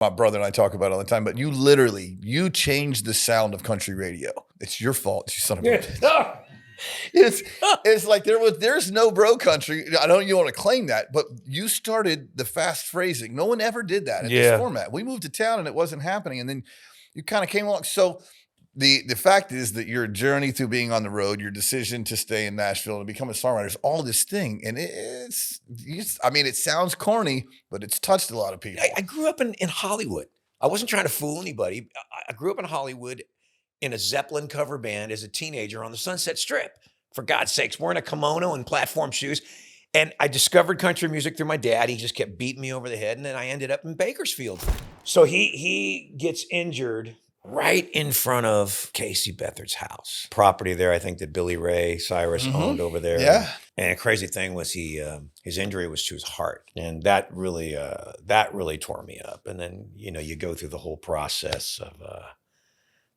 My brother and I talk about it all the time, but you changed the sound of country radio. It's your fault, you son of a bitch. It's like there's no bro country. I don't you want to claim that, but you started the fast phrasing. No one ever did that in this format. We moved to town and it wasn't happening, and then you kind of came along. So the fact is that your journey through being on the road, your decision to stay in Nashville and become a songwriter is all this thing. And it sounds corny, but it's touched a lot of people. I grew up in Hollywood. I wasn't trying to fool anybody. I grew up in Hollywood in a Zeppelin cover band as a teenager on the Sunset Strip. For God's sakes, wearing a kimono and platform shoes. And I discovered country music through my dad. He just kept beating me over the head. And then I ended up in Bakersfield. So he gets injured right in front of Casey Beathard's house. Property there, I think, that Billy Ray Cyrus owned over there. Yeah. And a crazy thing was his injury was to his heart. And that really tore me up. And then, you go through the whole process of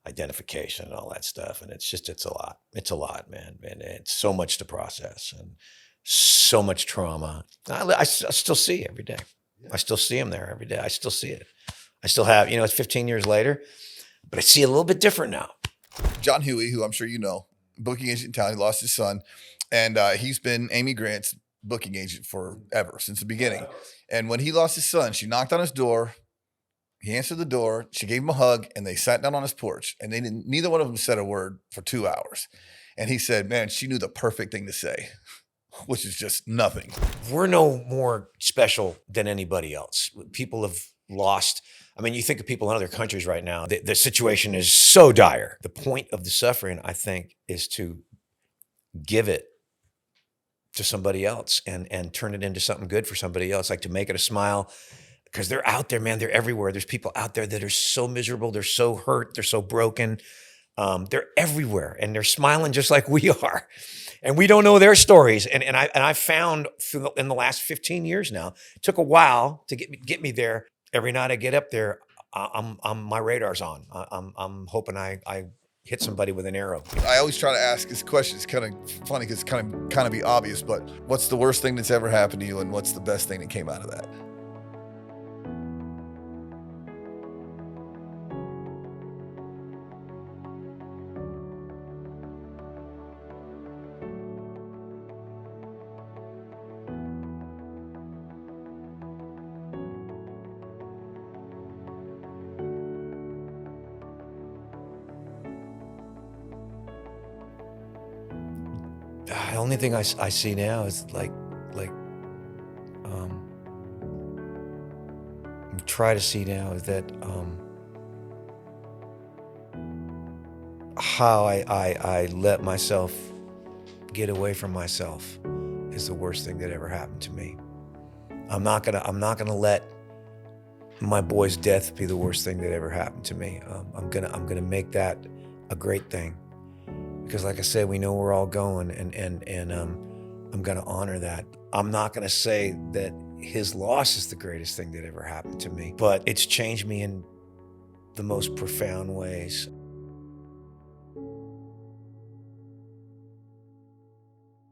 identification and all that stuff. And it's a lot. It's a lot, man. And it's so much to process and so much trauma. I still see every day. I still see him there every day. I still see it. I still have, it's 15 years later, but I see it a little bit different now. John Huey, who I'm sure you know, booking agent in town, he lost his son. And he's been Amy Grant's booking agent forever, since the beginning. And when he lost his son, she knocked on his door. He answered the door. She gave him a hug, and they sat down on his porch. And neither one of them said a word for 2 hours. And he said, man, she knew the perfect thing to say, which is just nothing. We're no more special than anybody else. People have lost. I mean, you think of people in other countries right now, the situation is so dire. The point of the suffering, I think, is to give it to somebody else and turn it into something good for somebody else, like to make it a smile. Because they're out there, man. They're everywhere. There's people out there that are so miserable. They're so hurt. They're so broken. They're everywhere, and they're smiling just like we are. And we don't know their stories. And I found in the last 15 years now, it took a while to get me there. Every night I get up there, my radar's on. I'm hoping I hit somebody with an arrow. I always try to ask this question. It's kind of funny because it's kind of be obvious, but what's the worst thing that's ever happened to you, and what's the best thing that came out of that? The only thing I see now is try to see now is that how I let myself get away from myself is the worst thing that ever happened to me. I'm not gonna let my boy's death be the worst thing that ever happened to me. I'm gonna make that a great thing. Because like I said, we know we're all going, and I'm going to honor that. I'm not going to say that his loss is the greatest thing that ever happened to me, but it's changed me in the most profound ways.